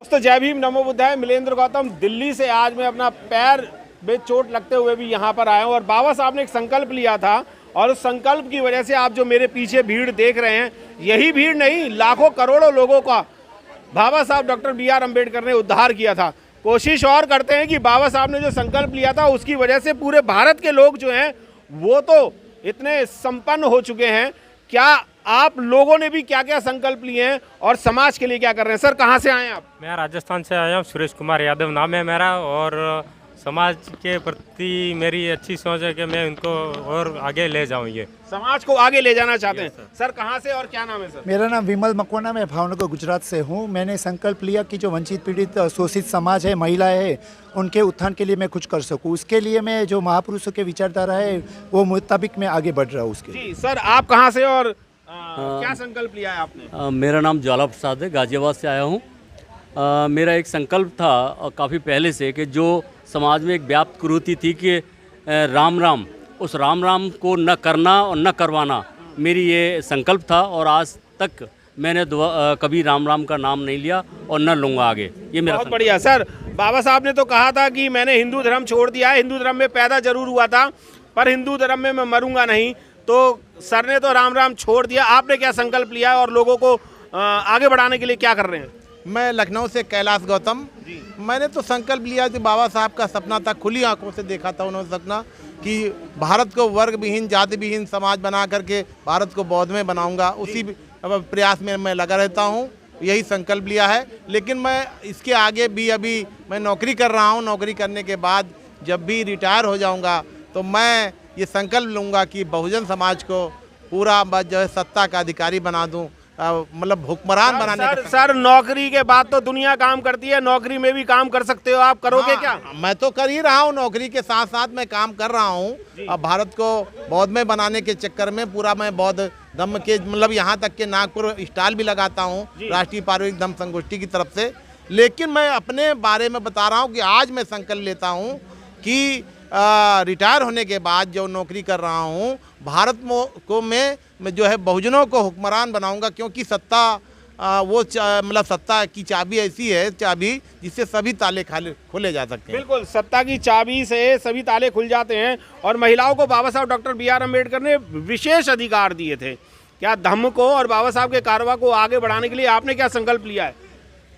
दोस्तों जय भीम नमो बुद्धाय। मिलेंद्र गौतम दिल्ली से आज मैं अपना पैर में चोट लगते हुए भी यहाँ पर आया हूँ और बाबा साहब ने एक संकल्प लिया था और उस संकल्प की वजह से आप जो मेरे पीछे भीड़ देख रहे हैं, यही भीड़ नहीं लाखों करोड़ों लोगों का बाबा साहब डॉक्टर बी आर अम्बेडकर ने उद्धार किया था। कोशिश और करते हैं कि बाबा साहब ने जो संकल्प लिया था उसकी वजह से पूरे भारत के लोग जो हैं वो तो इतने संपन्न हो चुके हैं। क्या आप लोगों ने भी क्या क्या संकल्प लिए हैं और समाज के लिए क्या कर रहे हैं? सर कहाँ से आए हैं आप? मैं राजस्थान से आया हूँ, सुरेश कुमार यादव नाम है मेरा। और समाज के प्रति मेरी अच्छी सोच है कि मैं उनको और आगे ले जाऊँ, ये समाज को आगे ले जाना चाहते हैं। सर कहाँ से और क्या नाम है सर? मेरा नाम विमल मकवाना, मैं भावनगर गुजरात से हूँ। मैंने संकल्प लिया कि जो वंचित पीड़ित शोषित समाज है, महिलाएं हैं, उनके उत्थान के लिए मैं कुछ कर सकूँ। उसके लिए मैं जो महापुरुषों के विचारधारा है वो मुताबिक मैं आगे बढ़ रहा हूँ उसके। जी सर आप कहाँ से और क्या संकल्प लिया है आपने? मेरा नाम ज्वाला प्रसाद है, गाजियाबाद से आया हूँ। मेरा एक संकल्प था काफ़ी पहले से कि जो समाज में एक व्याप्त कुरीति थी कि राम राम, उस राम राम को न करना और न करवाना, मेरी ये संकल्प था। और आज तक मैंने कभी राम राम का नाम नहीं लिया और न लूँगा आगे। ये मेरा बहुत बढ़िया। सर बाबा साहब ने तो कहा था कि मैंने हिंदू धर्म छोड़ दिया है, हिंदू धर्म में पैदा जरूर हुआ था पर हिंदू धर्म में मैं मरूंगा नहीं। तो सर ने तो राम राम छोड़ दिया, आपने क्या संकल्प लिया है और लोगों को आगे बढ़ाने के लिए क्या कर रहे हैं? मैं लखनऊ से कैलाश गौतम। मैंने तो संकल्प लिया कि बाबा साहब का सपना था, खुली आंखों से देखा था उन्होंने सपना कि भारत को वर्ग विहीन जाति विहीन समाज बना करके भारत को बौद्ध में बनाऊंगा। उसी प्रयास में मैं लगा रहता हूं, यही संकल्प लिया है। लेकिन मैं इसके आगे भी अभी मैं नौकरी कर रहा हूं। नौकरी करने के बाद जब भी रिटायर हो जाऊंगा तो मैं ये संकल्प लूँगा कि बहुजन समाज को पूरा जो है सत्ता का अधिकारी बना दूँ, मतलब हुक्मरान बनाने का। सर नौकरी के बाद तो दुनिया काम करती है, नौकरी में भी काम कर सकते हो आप, करोगे क्या? मैं तो कर ही रहा हूँ, नौकरी के साथ साथ मैं काम कर रहा हूँ। अब भारत को बौद्ध में बनाने के चक्कर में पूरा मैं बौद्ध धम्म के मतलब यहाँ तक के नागपुर स्टॉल भी लगाता हूँ राष्ट्रीय पार्विक धम्म संगोष्ठी की तरफ से। लेकिन मैं अपने बारे में बता रहा हूँ कि आज मैं संकल्प लेता हूँ कि रिटायर होने के बाद जो नौकरी कर रहा हूँ भारत को मैं जो है बहुजनों को हुक्मरान बनाऊंगा। क्योंकि सत्ता मतलब सत्ता की चाबी ऐसी है, चाबी जिससे सभी ताले खोले जा सकते हैं। बिल्कुल, सत्ता की चाबी से सभी ताले खुल जाते हैं। और महिलाओं को बाबा साहब डॉक्टर बी आर अम्बेडकर ने विशेष अधिकार दिए थे। क्या धम्म को और बाबा साहब के कारवा को आगे बढ़ाने के लिए आपने क्या संकल्प लिया है?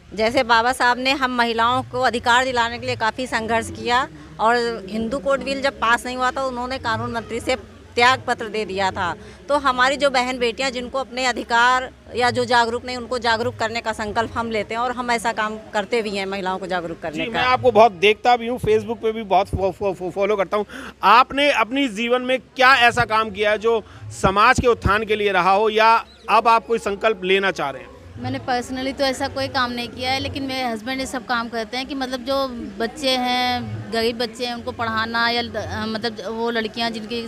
जैसे बाबा साहब ने हम महिलाओं को अधिकार दिलाने के लिए काफ़ी संघर्ष किया और हिंदू कोड बिल जब पास नहीं हुआ था उन्होंने कानून मंत्री से त्याग पत्र दे दिया था। तो हमारी जो बहन बेटियां जिनको अपने अधिकार या जो जागरूक नहीं उनको जागरूक करने का संकल्प हम लेते हैं और हम ऐसा काम करते भी हैं महिलाओं को जागरूक करने का। मैं आपको बहुत देखता भी हूँ, फेसबुक पे भी बहुत फॉलो करता हूँ। आपने अपनी जीवन में क्या ऐसा काम किया है जो समाज के उत्थान के लिए रहा हो या अब आप कोई संकल्प लेना चाह रहे हैं? मैंने पर्सनली तो ऐसा कोई काम नहीं किया है, लेकिन मेरे हस्बैंड ये सब काम करते हैं कि मतलब जो बच्चे हैं, गरीब बच्चे हैं, उनको पढ़ाना या मतलब वो लड़कियां जिनकी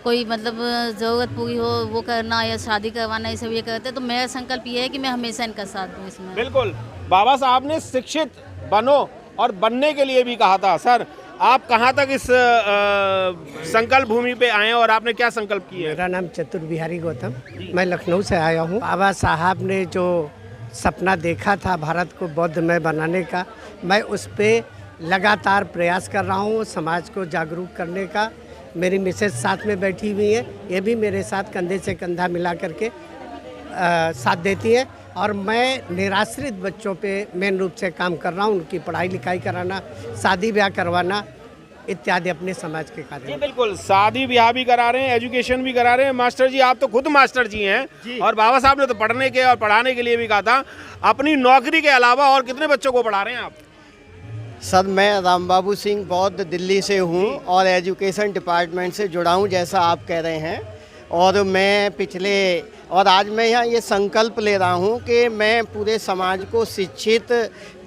कोई मतलब ज़रूरत पूरी हो वो करना या शादी करवाना, ये सब ये करते हैं। तो मेरा संकल्प ये है कि मैं हमेशा इनका साथ दूँ इसमें। बिल्कुल, बाबा साहब ने शिक्षित बनो और बनने के लिए भी कहा था। सर आप कहाँ तक इस संकल्प भूमि पे आए हैं और आपने क्या संकल्प किए? मेरा नाम चतुर बिहारी गौतम, मैं लखनऊ से आया हूँ। बाबा साहब ने जो सपना देखा था भारत को बौद्धमय बनाने का, मैं उस पर लगातार प्रयास कर रहा हूँ समाज को जागरूक करने का। मेरी मिसेज साथ में बैठी हुई है, ये भी मेरे साथ कंधे से कंधा मिला करके साथ देती है। और मैं निराश्रित बच्चों पे मेन रूप से काम कर रहा हूँ, उनकी पढ़ाई लिखाई कराना, शादी ब्याह करवाना इत्यादि अपने समाज के कार्य। बिल्कुल, शादी ब्याह भी करा रहे हैं, एजुकेशन भी करा रहे हैं। मास्टर जी आप तो खुद मास्टर जी हैं और बाबा साहब ने तो पढ़ने के और पढ़ाने के लिए भी कहा था। अपनी नौकरी के अलावा और कितने बच्चों को पढ़ा रहे हैं आप? सर मैं राम बाबू सिंह बौद्ध दिल्ली से हूँ और एजुकेशन डिपार्टमेंट से जुड़ा हूँ जैसा आप कह रहे हैं। और मैं और आज मैं यहाँ ये संकल्प ले रहा हूँ कि मैं पूरे समाज को शिक्षित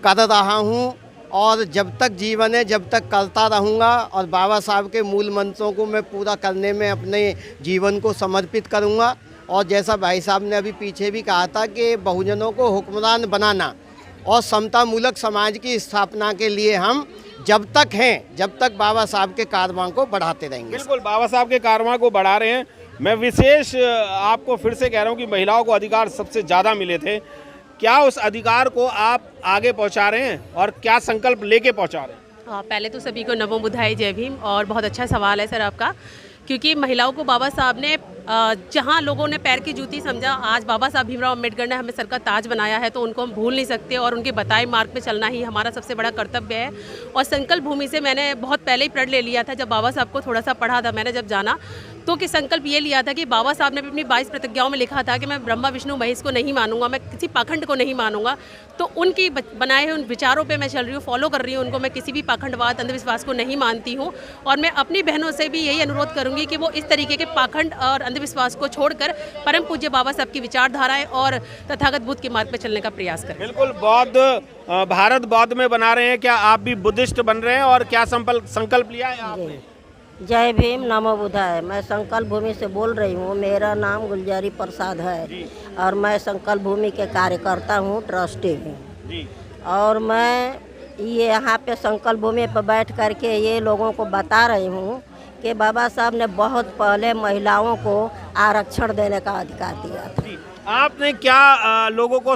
कर रहा हूँ और जब तक जीवन है जब तक करता रहूँगा। और बाबा साहब के मूल मंत्रों को मैं पूरा करने में अपने जीवन को समर्पित करूँगा। और जैसा भाई साहब ने अभी पीछे भी कहा था कि बहुजनों को हुक्मरान बनाना और समतामूलक समाज की स्थापना के लिए हम जब तक हैं जब तक बाबा साहब के कारवां को बढ़ाते रहेंगे। बिल्कुल, बाबा साहब के कारवां को बढ़ा रहे हैं। मैं विशेष आपको फिर से कह रहा हूं कि महिलाओं को अधिकार सबसे ज़्यादा मिले थे। क्या उस अधिकार को आप आगे पहुंचा रहे हैं और क्या संकल्प लेके पहुंचा रहे हैं? पहले तो सभी को नमो बुद्धाय जय भीम। और बहुत अच्छा सवाल है सर आपका, क्योंकि महिलाओं को बाबा साहब ने जहां लोगों ने पैर की जूती समझा, आज बाबा साहब भीमराव अम्बेडकर ने हमें सर का ताज बनाया है, तो उनको हम भूल नहीं सकते और उनके बताए मार्ग पे चलना ही हमारा सबसे बड़ा कर्तव्य है। और संकल्प भूमि से मैंने बहुत पहले ही प्रण ले लिया था, जब बाबा साहब को थोड़ा सा पढ़ा था मैंने जब जाना, तो कि संकल्प ये लिया था कि बाबा साहब ने अपनी 22 प्रतिज्ञाओं में लिखा था कि मैं ब्रह्मा विष्णु महेश को नहीं मानूंगा, मैं किसी पाखंड को नहीं मानूंगा। तो उनकी बनाए हुए उन विचारों पे मैं चल रही हूँ, फॉलो कर रही हूँ उनको। मैं किसी भी पाखंडवाद अंधविश्वास को नहीं मानती हूँ और मैं अपनी बहनों से भी यही अनुरोध करूँगी कि वो इस तरीके के पाखंड और अंधविश्वास को छोड़कर परम पूज्य बाबा साहब की विचारधाराएं और तथागत बुद्ध के मार्ग पर चलने का प्रयास करें। बिल्कुल, बौद्ध भारत बौद्ध में बना रहे हैं, क्या आप भी बुद्धिस्ट बन रहे हैं और क्या संकल्प लिया है आपने? जय भीम, नमो बुद्धाय। मैं संकल्प भूमि से बोल रही हूँ। मेरा नाम गुलजारी प्रसाद है और मैं संकल्प भूमि के कार्यकर्ता हूँ, ट्रस्टी हूँ। और मैं ये यहाँ पे संकल्प भूमि पर बैठ करके ये लोगों को बता रही हूँ कि बाबा साहब ने बहुत पहले महिलाओं को आरक्षण देने का अधिकार दिया था। आपने क्या लोगों को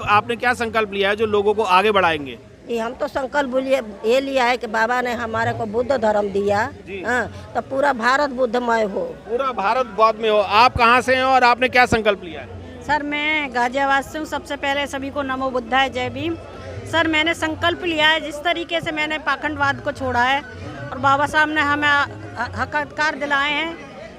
आपने क्या संकल्प लिया है जो लोगों को आगे बढ़ाएंगे? हम तो संकल्प ये लिया है कि बाबा ने हमारे को बुद्ध धर्म दिया, तो पूरा भारत बुद्धमय हो, पूरा भारत बौद्ध में हो। आप कहाँ से हैं और आपने क्या संकल्प लिया है? सर मैं गाजियाबाद से हूँ। सबसे पहले सभी को नमो बुद्धाय जय भीम। सर मैंने संकल्प लिया है, जिस तरीके से मैंने पाखंडवाद को छोड़ा है और बाबा साहब ने हमें हक अधिकार दिलाए हैं,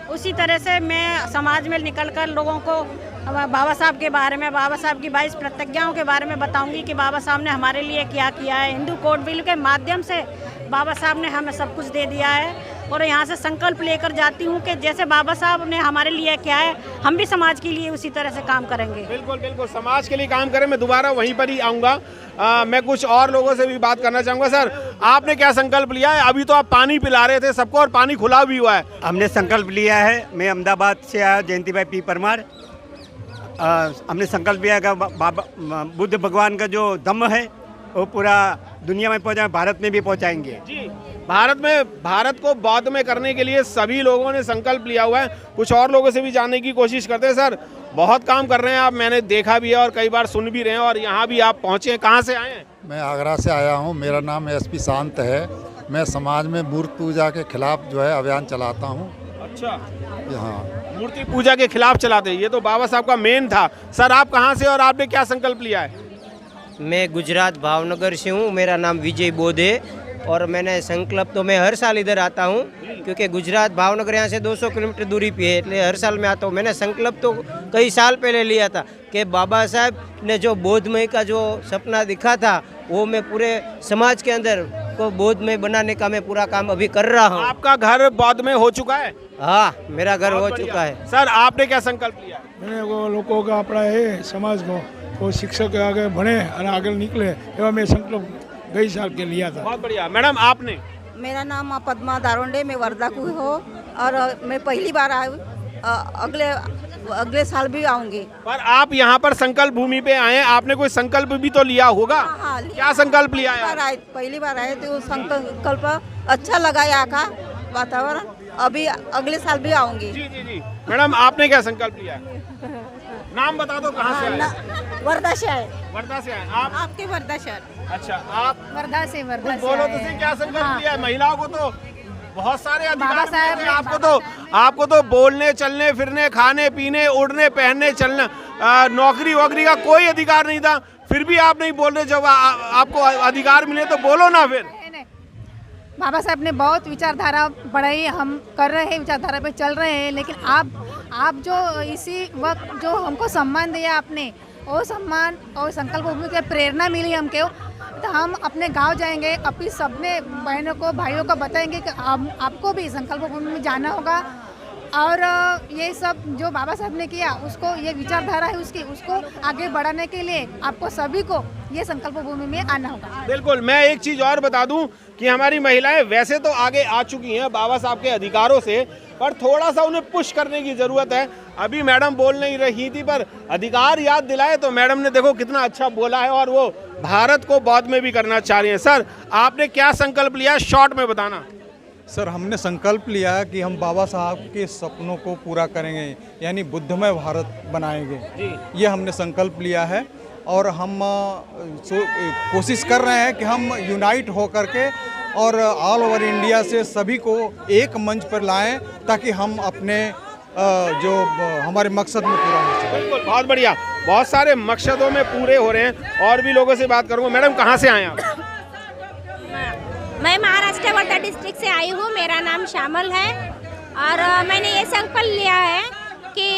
उसी तरह से मैं समाज में निकलकर लोगों को बाबा साहब के बारे में, बाबा साहब की 22 प्रतिज्ञाओं के बारे में बताऊंगी कि बाबा साहब ने हमारे लिए क्या किया है। हिंदू कोड बिल के माध्यम से बाबा साहब ने हमें सब कुछ दे दिया है और यहाँ से संकल्प लेकर जाती हूँ कि जैसे बाबा साहब ने हमारे लिए क्या है, हम भी समाज के लिए उसी तरह से काम करेंगे। बिल्कुल बिल्कुल, समाज के लिए काम करें। मैं दोबारा वहीं पर ही आऊँगा। मैं कुछ और लोगों से भी बात करना चाहूँगा। सर, आपने क्या संकल्प लिया है? अभी तो आप पानी पिला रहे थे सबको और पानी खुला भी हुआ है। हमने संकल्प लिया है, मैं अहमदाबाद से आया, जयंती भाई पी परमार। हमने संकल्प लिया कि बाबा बुद्ध भगवान का जो दम है वो पूरा दुनिया में पहुंचाए, भारत में भी पहुंचाएंगे। जी, भारत को बौद्ध में करने के लिए सभी लोगों ने संकल्प लिया हुआ है। कुछ और लोगों से भी जानने की कोशिश करते हैं। सर, बहुत काम कर रहे हैं आप, मैंने देखा भी है और कई बार सुन भी रहे हैं, और यहाँ भी आप पहुँचे हैं। कहाँ से आए हैं? मैं आगरा से आया हूँ। मेरा नाम एसपी शांत है। मैं समाज में मूर्ति पूजा के खिलाफ जो है अभियान चलाता हूँ। अच्छा, हाँ, मूर्ति पूजा के खिलाफ चलाते हैं, ये तो बाबा साहब का मेन था। सर, आप कहाँ से और आपने क्या संकल्प लिया है? मैं गुजरात भावनगर से हूँ। मेरा नाम विजय बोध है और मैंने संकल्प तो मैं हर साल इधर आता हूँ, क्योंकि गुजरात भावनगर यहाँ से 200 किलोमीटर दूरी पे है, इसलिए हर साल मैं आता हूँ। मैंने संकल्प तो कई साल पहले लिया था कि बाबा साहब ने जो बौद्धमय का जो सपना दिखा था, वो मैं पूरे समाज के अंदर को बौद्धमय बनाने का मैं पूरा काम अभी कर रहा हूँ। आपका घर बौद्ध में हो चुका है? हाँ, मेरा घर हो चुका है। सर, आपने क्या संकल्प लिया? मैंने वो लोगों का अपना है समाज को वो शिक्षक आगे बढ़े और आगे निकले, एवं मैं संकल्प कई साल के लिया था। बहुत बढ़िया। मैडम, आपने? मेरा नाम पद्मा दारोंडे, मैं वर्धा की हूँ और मैं पहली बार आई, अगले साल भी आऊँगी। पर आप यहाँ पर संकल्प भूमि पे आए, आपने कोई संकल्प भी तो लिया होगा? हाँ, क्या संकल्प लिया है? पहली बार आए तो संकल्प अच्छा लगा, यहाँ का वातावरण। अभी अगले साल भी आऊँगी। जी जी जी। मैडम, आपने क्या संकल्प लिया? नाम बता दो, कहाँ से आए? वर्धा से आए। वर्धा से आए आप? आपके वर्धा शहर। अच्छा, आप वर्धा से बोलो तो सही, क्या संकल्प लिया है? महिलाओं को तो बहुत सारे अधिकार मिले हैं। आपको तो बोलने, चलने, फिरने, खाने पीने, उड़ने, पहनने, चलने, नौकरी वोकरी का कोई अधिकार नहीं था, फिर भी आप नहीं बोल रहे। जब आपको अधिकार मिले तो बोलो ना। फिर बाबा साहब ने बहुत विचारधारा बढ़ाई, हम कर रहे हैं, विचारधारा पे चल रहे हैं, लेकिन आप जो इसी वक्त जो हमको सम्मान दिया आपने, वो सम्मान और संकल्प भूमि की प्रेरणा मिली हमको, तो हम अपने गांव जाएंगे, अपनी सबने बहनों को, भाइयों को बताएंगे कि आपको भी संकल्प भूमि में जाना होगा और ये सब जो बाबा साहब ने किया, उसको ये विचारधारा है उसको आगे बढ़ाने के लिए आपको सभी को ये संकल्प भूमि में आना होगा। बिल्कुल। मैं एक चीज़ और बता दूं कि हमारी महिलाएं वैसे तो आगे आ चुकी हैं बाबा साहब के अधिकारों से, पर थोड़ा सा उन्हें पुश करने की ज़रूरत है। अभी मैडम बोल नहीं रही थी, पर अधिकार याद दिलाए तो मैडम ने देखो कितना अच्छा बोला है, और वो भारत को बौद्ध में भी करना चाह रही हैं। सर, आपने क्या संकल्प लिया, शॉर्ट में बताना। सर, हमने संकल्प लिया कि हम बाबा साहब के सपनों को पूरा करेंगे, यानी बुद्धमय भारत बनाएंगे। ये हमने संकल्प लिया है और हम कोशिश कर रहे हैं कि हम यूनाइट हो करके और ऑल ओवर इंडिया से सभी को एक मंच पर लाएं ताकि हम अपने जो हमारे मकसद में पूरा हो सके। बिल्कुल, बहुत बढ़िया, बहुत सारे मकसदों में पूरे हो रहे हैं। और भी लोगों से बात करूंगा। मैडम कहाँ से आए आप? मैं महाराष्ट्र वर्धा डिस्ट्रिक्ट से आई हूँ। मेरा नाम श्यामल है और मैंने ये संकल्प लिया है कि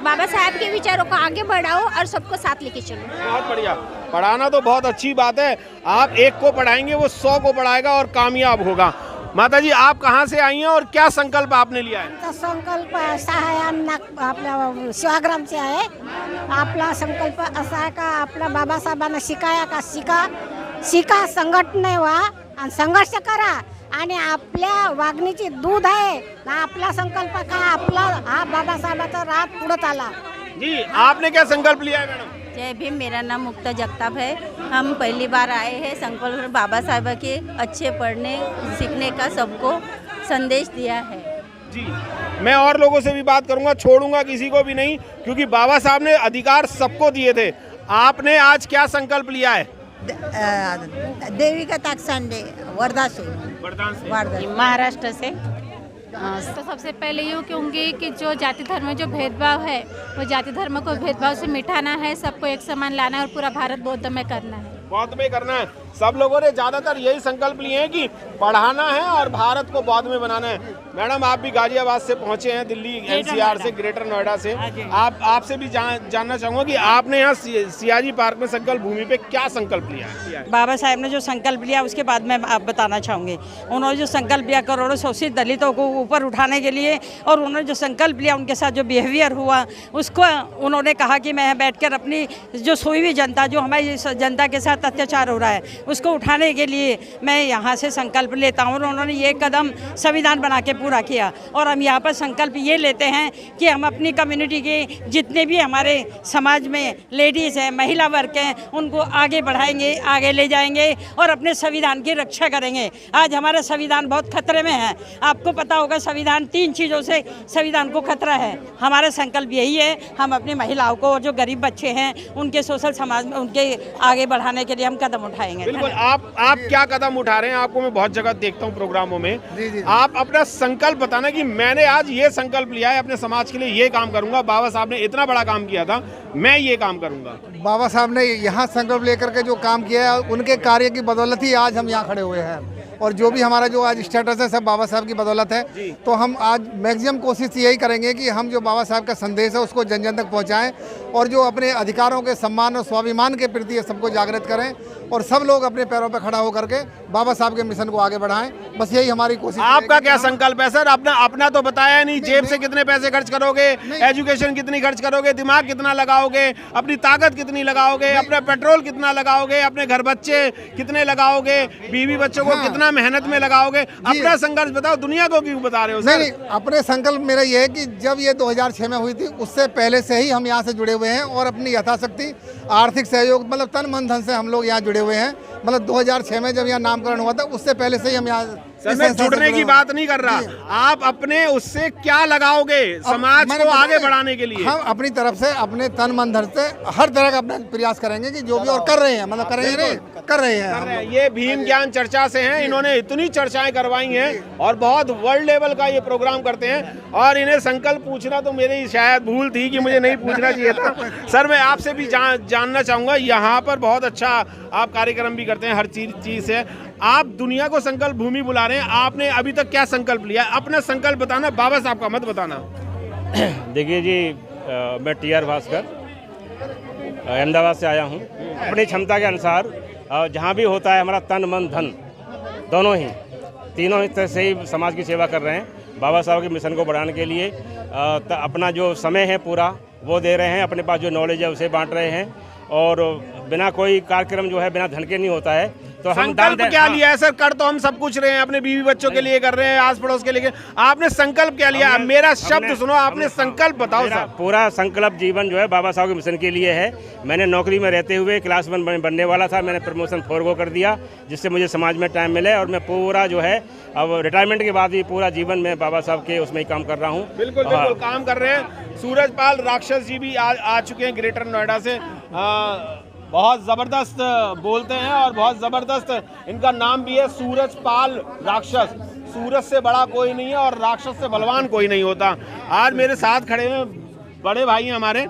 बाबा साहब के विचारों को आगे बढ़ाओ और सबको साथ लेके चलो। बहुत बढ़िया, पढ़ाना तो बहुत अच्छी बात है। आप एक को पढ़ाएंगे वो 100 को पढ़ाएगा और कामयाब होगा। माता जी, आप कहाँ से आई हैं और क्या संकल्प आपने लिया है? तो संकल्प असा आहे, आपल्या सेवाग्राम से आहे। आपला संकल्प असा आहे का आपल्या बाबासाहेबांना शिकाया का शिका संघटने व्हा आणि संघर्ष करा आणि आपल्या वागणीची दूध आहे ना। आपला संकल्प का आपला हा बाबासाहेबाचा रात पुढे चाला। जी, आपने क्या संकल्प लिया है मैडम? जय भीम। मेरा नाम मुक्ता जगताप है। हम पहली बार आए हैं। संकल्प बाबा साहब के अच्छे पढ़ने सीखने का सबको संदेश दिया है। जी, मैं और लोगों से भी बात करूंगा, छोड़ूंगा किसी को भी नहीं, क्योंकि बाबा साहब ने अधिकार सबको दिए थे। आपने आज क्या संकल्प लिया है? देविका ताकसांडे, वर्धा से। महाराष्ट्र से। तो सबसे पहले यूँ कहूँगी कि जो जाति धर्म में जो भेदभाव है वो जाति धर्म को भेदभाव से मिटाना है, सबको एक समान लाना है और पूरा भारत बौद्ध में करना है। बौद्ध में करना है। सब लोगों ने ज्यादातर यही संकल्प लिए हैं कि पढ़ाना है और भारत को बौद्ध में बनाना है। मैडम, आप भी गाजियाबाद से पहुंचे हैं, दिल्ली एनसीआर से, ग्रेटर नोएडा से। आपसे भी जानना चाहूंगा कि आपने यहाँ सियाजी पार्क में संकल्प भूमि पे क्या संकल्प लिया है? बाबा साहब ने जो संकल्प लिया उसके बाद मैं आप बताना चाहूँगी। उन्होंने जो संकल्प लिया करोड़ों शोषित दलितों को ऊपर उठाने के लिए, और उन्होंने जो संकल्प लिया उनके साथ जो बिहेवियर हुआ उसको उन्होंने कहा कि मैं बैठकर अपनी जो सोई हुई जनता, जो हमारी जनता के साथ अत्याचार हो रहा है उसको उठाने के लिए मैं यहाँ से संकल्प लेता हूँ। और उन्होंने ये कदम संविधान बना के पूरा किया। और हम यहाँ पर संकल्प ये लेते हैं कि हम अपनी कम्युनिटी के जितने भी हमारे समाज में लेडीज़ हैं, महिला वर्ग हैं, उनको आगे बढ़ाएंगे, आगे ले जाएंगे और अपने संविधान की रक्षा करेंगे। आज हमारा संविधान बहुत खतरे में है। आपको पता होगा संविधान 3 चीज़ों से संविधान को खतरा है। हमारा संकल्प यही है, हम अपनी महिलाओं को और जो गरीब बच्चे हैं उनके सोशल समाज में उनके आगे बढ़ाने के लिए हम कदम उठाएंगे। बिल्कुल, आप क्या कदम उठा रहे हैं? आपको मैं बहुत जगह देखता हूँ प्रोग्रामों में। आप अपना संकल्प बताना कि मैंने आज ये संकल्प लिया है, अपने समाज के लिए ये काम करूंगा। बाबा साहब ने इतना बड़ा काम किया था, मैं ये काम करूंगा। बाबा साहब ने यहाँ संकल्प लेकर के जो काम किया है, उनके कार्य की बदौलत ही आज हम यहाँ खड़े हुए हैं। और जो भी हमारा जो आज स्टेटस है सब बाबा साहब की बदौलत है। तो हम आज मैक्सिमम कोशिश यही करेंगे कि हम जो बाबा साहब का संदेश है उसको जन जन तक पहुँचाएँ और जो अपने अधिकारों के सम्मान और स्वाभिमान के प्रति सबको जागृत करें और सब लोग अपने पैरों पर खड़ा होकर के बाबा साहब के मिशन को आगे बढ़ाएं। बस यही हमारी कोशिश। आपका क्या संकल्प है सर? अपना तो बताया नहीं। जेब से कितने पैसे खर्च करोगे, एजुकेशन कितनी खर्च करोगे, दिमाग कितना लगाओगे, अपनी ताकत कितनी लगाओगे, अपना पेट्रोल कितना लगाओगे, अपने घर बच्चे कितने लगाओगे, बीवी बच्चों को कितना मेहनत में लगाओगे? अपना संघर्ष बताओ, दुनिया को क्यों बता रहे हो सर? नहीं, अपने संकल्प मेरा ये है कि जब ये 2006 में हुई थी उससे पहले से ही हम यहाँ से जुड़े हुए हैं और अपनी यथाशक्ति आर्थिक सहयोग मतलब तन मन धन से हम लोग यहाँ जुड़े हुए हैं। मतलब 2006 में जब यहाँ नामकरण हुआ था उससे पहले से ही हम यहाँ। सर, मैं जुड़ने की बात नहीं कर रहा, आप अपने उससे क्या लगाओगे समाज को आगे बढ़ाने के लिए? हम अपनी तरफ से अपने तन मन धन से हर तरह का अपना प्रयास करेंगे कि जो भी और कर रहे हैं, मतलब करेंगे नहीं कर रहे हैं। ये भीम ज्ञान चर्चा से हैं, इन्होंने इतनी चर्चाएं करवाई हैं और बहुत वर्ल्ड लेवल का ये प्रोग्राम करते हैं। और इन्हें संकल्प पूछना तो मेरी शायद भूल थी कि मुझे नहीं पूछना चाहिए था। सर, मैं आपसे भी जानना चाहूँगा, यहाँ पर बहुत अच्छा आप कार्यक्रम भी करते हैं, हर चीज़ से आप दुनिया को संकल्प भूमि बुला रहे हैं। आपने अभी तक क्या संकल्प लिया? अपना संकल्प बताना, बाबा साहब का मत बताना। देखिए जी, मैं TR भास्कर अहमदाबाद से आया हूँ। अपनी क्षमता के अनुसार जहाँ भी होता है हमारा तन मन धन दोनों ही तीनों ही तरह से ही समाज की सेवा कर रहे हैं। बाबा साहब के मिशन को बढ़ाने के लिए अपना जो समय है पूरा वो दे रहे हैं, अपने पास जो नॉलेज है उसे बांट रहे हैं। और बिना कोई कार्यक्रम जो है बिना धन के नहीं होता है। तो हम संकल्प क्या लिया है सर? कर तो हम सब कुछ रहे हैं, अपने बीवी बच्चों के लिए कर रहे हैं, आस पड़ोस के लिए। आपने संकल्प क्या लिया? मेरा शब्द सुनो, आपने संकल्प बताओ सर। पूरा संकल्प जीवन जो है बाबा साहब के मिशन के लिए है। मैंने नौकरी में रहते हुए क्लास 1 बनने वाला था, मैंने प्रमोशन 4 को कर दिया जिससे मुझे समाज में टाइम मिले। और मैं पूरा जो है अब रिटायरमेंट के बाद भी पूरा जीवन में बाबा साहब के उसमें ही काम कर रहा हूँ। बिल्कुल काम कर रहे हैं। सूरजपाल राक्षस जी भी आ चुके हैं ग्रेटर नोएडा से। बहुत ज़बरदस्त बोलते हैं और बहुत ज़बरदस्त इनका नाम भी है, सूरजपाल राक्षस। सूरज से बड़ा कोई नहीं है और राक्षस से बलवान कोई नहीं होता। आज मेरे साथ खड़े हैं बड़े भाई हैं हमारे।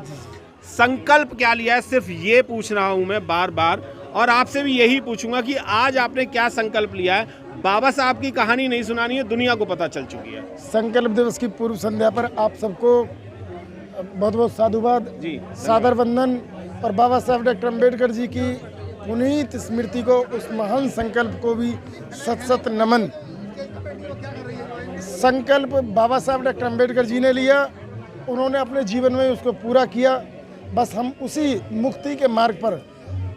संकल्प क्या लिया है, सिर्फ ये पूछ रहा हूँ मैं बार बार, और आपसे भी यही पूछूंगा कि आज आपने क्या संकल्प लिया है। बाबा साहब की कहानी नहीं सुनानी है, दुनिया को पता चल चुकी है। संकल्प दिवस की पूर्व संध्या पर आप सबको बहुत बहुत साधुवाद जी, सादर वंदन, और बाबा साहब डॉक्टर अम्बेडकर जी की पुनीत स्मृति को, उस महान संकल्प को भी सत सत नमन। संकल्प बाबा साहब डॉक्टर अम्बेडकर जी ने लिया, उन्होंने अपने जीवन में उसको पूरा किया। बस हम उसी मुक्ति के मार्ग पर,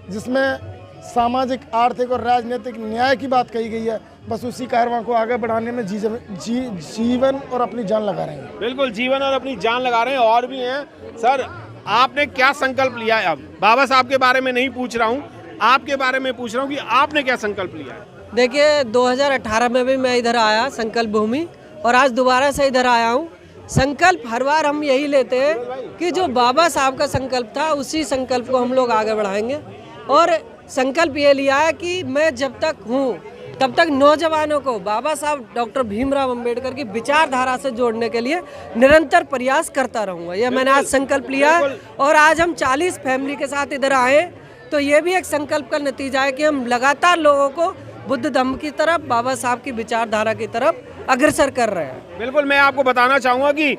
जिसमें सामाजिक, आर्थिक और राजनीतिक न्याय की बात कही गई है, बस उसी कारवां को आगे बढ़ाने में जीवन और अपनी जान लगा रहे हैं। बिल्कुल, जीवन और अपनी जान लगा रहे हैं। और भी हैं सर, आपने क्या संकल्प लिया है? अब बाबा साहब के बारे में नहीं पूछ रहा हूँ, आपके बारे में पूछ रहा हूँ कि आपने क्या संकल्प लिया है? देखिए, 2018 में भी मैं इधर आया संकल्प भूमि, और आज दोबारा से इधर आया हूँ। संकल्प हर बार हम यही लेते हैं कि जो बाबा साहब का संकल्प था, उसी संकल्प को हम लोग आगे बढ़ाएंगे। और संकल्प ये लिया है कि मैं जब तक हूँ तब तक नौजवानों को बाबा साहब डॉक्टर भीमराव अंबेडकर की विचारधारा से जोड़ने के लिए निरंतर प्रयास करता रहूँगा। यह मैंने आज संकल्प लिया है। और आज हम 40 फैमिली के साथ इधर आए, तो ये भी एक संकल्प का नतीजा है कि हम लगातार लोगों को बुद्ध धम्म की तरफ, बाबा साहब की विचारधारा की तरफ अग्रसर कर रहे हैं। बिल्कुल, मैं आपको बताना चाहूँगा कि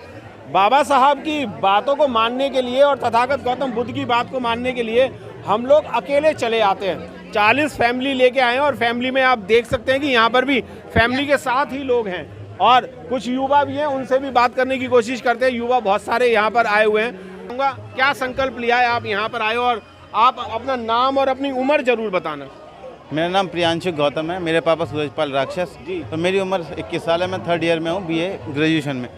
बाबा साहब की बातों को मानने के लिए और तथागत गौतम बुद्ध की बात को मानने के लिए हम लोग अकेले चले आते हैं। 40 फैमिली लेके आए हैं, और फैमिली में आप देख सकते हैं कि यहाँ पर भी फैमिली के साथ ही लोग हैं, और कुछ युवा भी हैं, उनसे भी बात करने की कोशिश करते हैं। युवा बहुत सारे यहाँ पर आए हुए हैं। क्या संकल्प लिया है, आप यहाँ पर आए हो, और आप अपना नाम और अपनी उम्र जरूर बताना। मेरा नाम प्रियांशु गौतम है, मेरे पापा सूरजपाल राक्षस जी, और मेरी उम्र 21 साल है। मैं 3rd ईयर में हूँ, BA ग्रेजुएशन में।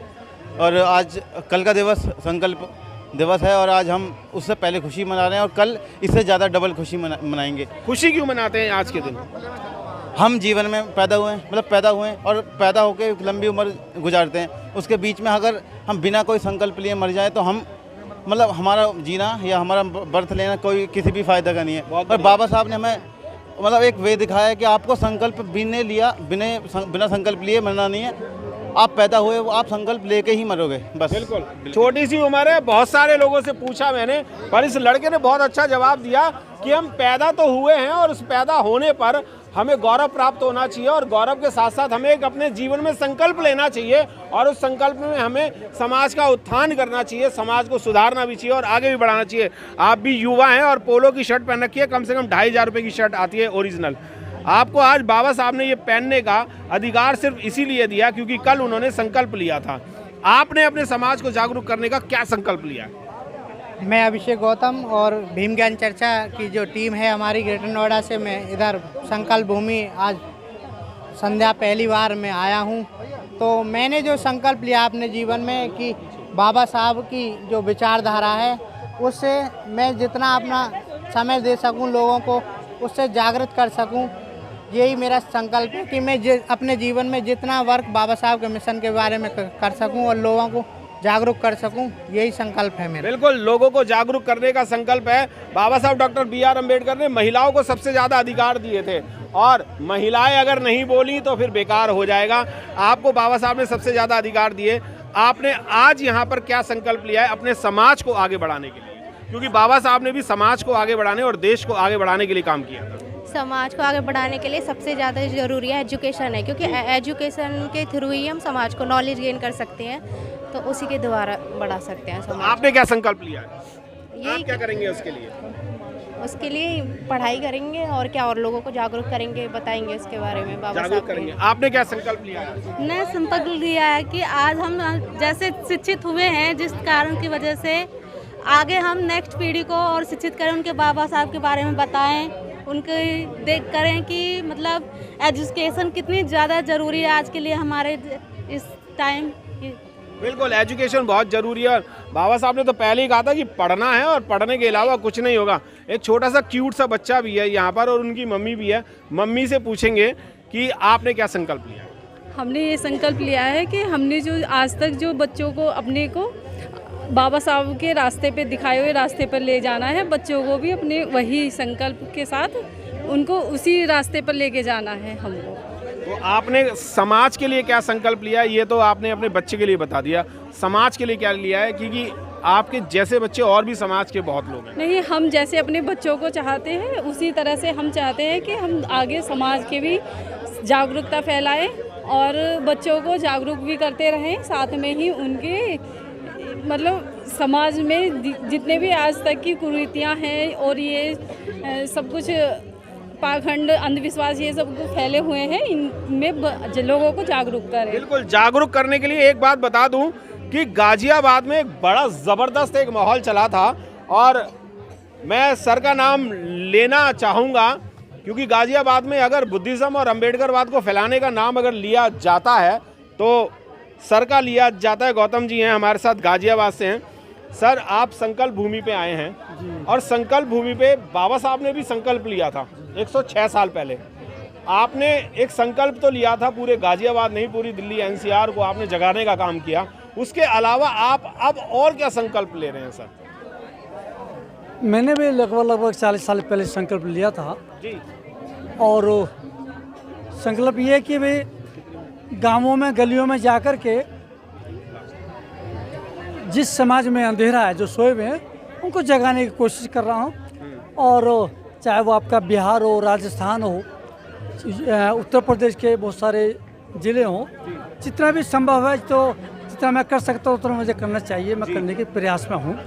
और आज कल का दिवस संकल्प दिवस है, और आज हम उससे पहले खुशी मना रहे हैं, और कल इससे ज़्यादा डबल खुशी मनाएंगे। खुशी क्यों मनाते हैं आज के दिन? हम जीवन में पैदा हुए हैं, मतलब पैदा हुए हैं और पैदा होकर एक लंबी उम्र गुजारते हैं। उसके बीच में अगर हम बिना कोई संकल्प लिए मर जाए तो हम, मतलब हमारा जीना या हमारा बर्थ लेना कोई किसी भी फायदा का नहीं है। और बाबा साहब ने हमें मतलब एक वे दिखाया है कि आपको संकल्प बिना संकल्प लिए मरना नहीं है। आप पैदा हुए, आप संकल्प लेके ही मरोगे बस। बिल्कुल, छोटी सी उम्र है। बहुत सारे लोगों से पूछा मैंने, पर इस लड़के ने बहुत अच्छा जवाब दिया कि हम पैदा तो हुए हैं, और उस पैदा होने पर हमें गौरव प्राप्त होना चाहिए, और गौरव के साथ साथ हमें एक अपने जीवन में संकल्प लेना चाहिए, और उस संकल्प में हमें समाज का उत्थान करना चाहिए, समाज को सुधारना भी चाहिए और आगे भी बढ़ाना चाहिए। आप भी युवा हैं और पोलो की शर्ट पहन रखी है, कम से कम 2,500 रुपये की शर्ट आती है ओरिजिनल। आपको आज बाबा साहब ने ये पहनने का अधिकार सिर्फ इसीलिए दिया क्योंकि कल उन्होंने संकल्प लिया था। आपने अपने समाज को जागरूक करने का क्या संकल्प लिया? मैं अभिषेक गौतम और भीम ज्ञान चर्चा की जो टीम है हमारी ग्रेटर नोएडा से, मैं इधर संकल्प भूमि आज संध्या पहली बार मैं आया हूँ। तो मैंने जो संकल्प लिया अपने जीवन में कि बाबा साहब की जो विचारधारा है उससे मैं जितना अपना समय दे सकूँ, लोगों को उससे जागृत कर सकूँ, यही मेरा संकल्प है कि मैं अपने जीवन में जितना वर्क बाबा साहब के मिशन के बारे में कर सकूं और लोगों को जागरूक कर सकूं, यही संकल्प है मेरा। बिल्कुल, लोगों को जागरूक करने का संकल्प है। बाबा साहब डॉक्टर BR अम्बेडकर ने महिलाओं को सबसे ज़्यादा अधिकार दिए थे, और महिलाएं अगर नहीं बोली तो फिर बेकार हो जाएगा। आपको बाबा साहब ने सबसे ज़्यादा अधिकार दिए। आपने आज यहाँ पर क्या संकल्प लिया है अपने समाज को आगे बढ़ाने के लिए? क्योंकि बाबा साहब ने भी समाज को आगे बढ़ाने और देश को आगे बढ़ाने के लिए काम किया था। समाज को आगे बढ़ाने के लिए सबसे ज़्यादा ज़रूरी है एजुकेशन है, क्योंकि एजुकेशन के थ्रू ही हम समाज को नॉलेज गेन कर सकते हैं, तो उसी के द्वारा बढ़ा सकते हैं समाज। आपने क्या संकल्प लिया है? यही क्या करेंगे उसके लिए? उसके लिए पढ़ाई करेंगे और क्या, और लोगों को जागरूक करेंगे, बताएंगे इसके बारे में। बाबा जागरूक करेंगे। आपने क्या संकल्प लिया है? मैं संकल्प लिया है कि आज हम जैसे शिक्षित हुए हैं, जिस कारण की वजह से आगे हम नेक्स्ट पीढ़ी को और शिक्षित करें, उनके बाबा साहब के बारे में बताएं, उनके देख करें कि मतलब एजुकेशन कितनी ज़्यादा ज़रूरी है आज के लिए हमारे इस टाइम। बिल्कुल, एजुकेशन बहुत ज़रूरी है। बाबा साहब ने तो पहले ही कहा था कि पढ़ना है और पढ़ने के अलावा कुछ नहीं होगा। एक छोटा सा क्यूट सा बच्चा भी है यहाँ पर और उनकी मम्मी भी है। मम्मी से पूछेंगे कि आपने क्या संकल्प लिया है? हमने ये संकल्प लिया है कि हमने जो आज तक जो बच्चों को अपने को बाबा साहब के रास्ते पे दिखाए हुए रास्ते पर ले जाना है, बच्चों को भी अपने वही संकल्प के साथ उनको उसी रास्ते पर लेके जाना है हमको। तो आपने समाज के लिए क्या संकल्प लिया, ये तो आपने अपने बच्चे के लिए बता दिया, समाज के लिए क्या लिया है? क्योंकि आपके जैसे बच्चे और भी समाज के बहुत लोग हैं। नहीं, हम जैसे अपने बच्चों को चाहते हैं उसी तरह से हम चाहते हैं कि हम आगे समाज के भी जागरूकता फैलाएं और बच्चों को जागरूक भी करते रहें, साथ में ही उनके मतलब समाज में जितने भी आज तक की कुरीतियां हैं और ये सब कुछ पाखंड अंधविश्वास ये सब फैले हुए हैं, इनमें लोगों को जागरूक करें। बिल्कुल, जागरूक करने के लिए एक बात बता दूं कि गाजियाबाद में एक बड़ा ज़बरदस्त एक माहौल चला था और मैं सर का नाम लेना चाहूँगा क्योंकि गाजियाबाद में अगर बुद्धिज़्म और अम्बेडकरवाद को फैलाने का नाम अगर लिया जाता है तो सर का लिया जाता है। गौतम जी हैं हमारे साथ, गाजियाबाद से हैं। सर, आप संकल्प भूमि पे आए हैं और संकल्प भूमि पे बाबा साहब ने भी संकल्प लिया था 106 साल पहले। आपने एक संकल्प तो लिया था, पूरे गाजियाबाद नहीं पूरी दिल्ली एनसीआर को आपने जगाने का काम किया। उसके अलावा आप अब और क्या संकल्प ले रहे हैं सर? मैंने भी लगभग 40 साल पहले संकल्प लिया था जी। और संकल्प ये है कि भाई गांवों में गलियों में जाकर के जिस समाज में अंधेरा है, जो सोए हुए हैं, उनको जगाने की कोशिश कर रहा हूँ। और चाहे वो आपका बिहार हो, राजस्थान हो, उत्तर प्रदेश के बहुत सारे ज़िले हों, जितना भी संभव है तो जितना मैं कर सकता हूँ उतना मुझे करना चाहिए। मैं करने के प्रयास में हूँ,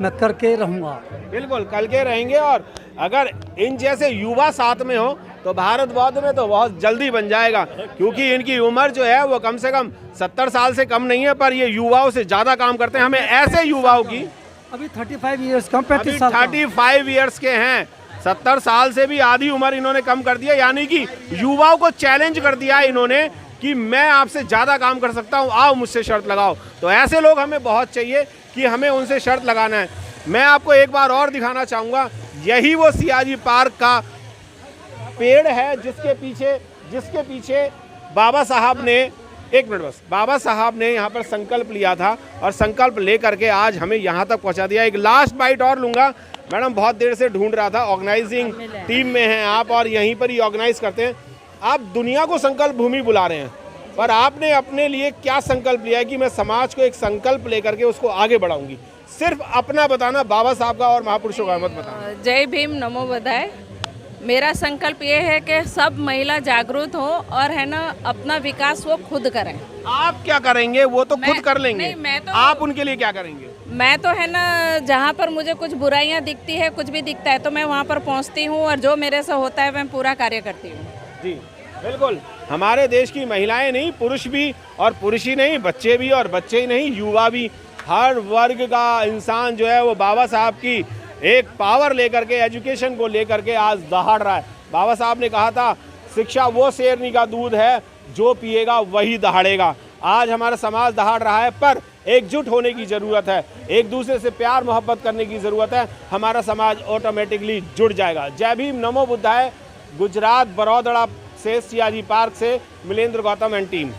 मैं करके रहूँगा। बिल्कुल, कल के रहेंगे और अगर इन जैसे युवा साथ में हो तो भारत बौद्ध में तो बहुत जल्दी बन जाएगा क्योंकि इनकी उम्र जो है वो कम से कम 70 साल से कम नहीं है, पर ये युवाओं से ज़्यादा काम करते हैं। हमें ऐसे युवाओं की अभी 35 ईयर्स कम 35 साल 35 ईयर्स के हैं, 70 साल से भी आधी उम्र इन्होंने कम कर दिया, यानी कि युवाओं को चैलेंज कर दिया है इन्होंने कि मैं आपसे ज़्यादा काम कर सकता हूँ, आओ मुझसे शर्त लगाओ। तो ऐसे लोग हमें बहुत चाहिए कि हमें उनसे शर्त लगाना है। मैं आपको एक बार और दिखाना चाहूँगा, यही वो सियाजी पार्क का पेड़ है जिसके पीछे बाबा साहब ने, एक मिनट बस, बाबा साहब ने यहाँ पर संकल्प लिया था और संकल्प ले करके आज हमें यहाँ तक पहुँचा दिया। एक लास्ट बाइट और लूँगा। मैडम, बहुत देर से ढूंढ रहा था, ऑर्गेनाइजिंग टीम में हैं आप और यहीं पर ही ऑर्गेनाइज करते हैं। आप दुनिया को संकल्प भूमि बुला रहे हैं, पर आपने अपने लिए क्या संकल्प लिया है कि मैं समाज को एक संकल्प लेकर के उसको आगे बढ़ाऊंगी? सिर्फ अपना बताना, बाबा साहब का और महापुरुषों का मत बताना। जय भीम, नमो बुद्धाय। मेरा संकल्प ये है कि सब महिला जागरूक हो और है ना अपना विकास वो खुद करें। आप क्या करेंगे? वो तो खुद कर लेंगे। नहीं, मैं तो, आप उनके लिए क्या करेंगे? मैं तो है ना जहाँ पर मुझे कुछ बुराइयाँ दिखती है, कुछ भी दिखता है तो मैं वहाँ पर पहुँचती हूँ और जो मेरे से होता है मैं पूरा कार्य करती हूँ। जी बिल्कुल, हमारे देश की महिलाएं नहीं, पुरुष भी, और पुरुष ही नहीं, बच्चे भी, और बच्चे ही नहीं, युवा भी, हर वर्ग का इंसान जो है वो बाबा साहब की एक पावर लेकर के, एजुकेशन को लेकर के आज दहाड़ रहा है। बाबा साहब ने कहा था, शिक्षा वो शेरनी का दूध है जो पिएगा वही दहाड़ेगा। आज हमारा समाज दहाड़ रहा है, पर एकजुट होने की ज़रूरत है, एक दूसरे से प्यार मोहब्बत करने की ज़रूरत है। हमारा समाज ऑटोमेटिकली जुड़ जाएगा। जय भीम, नमो बुद्धाय। गुजरात बड़ौदा से सियाजी पार्क से मिलेंद्र गौतम एंड टीम।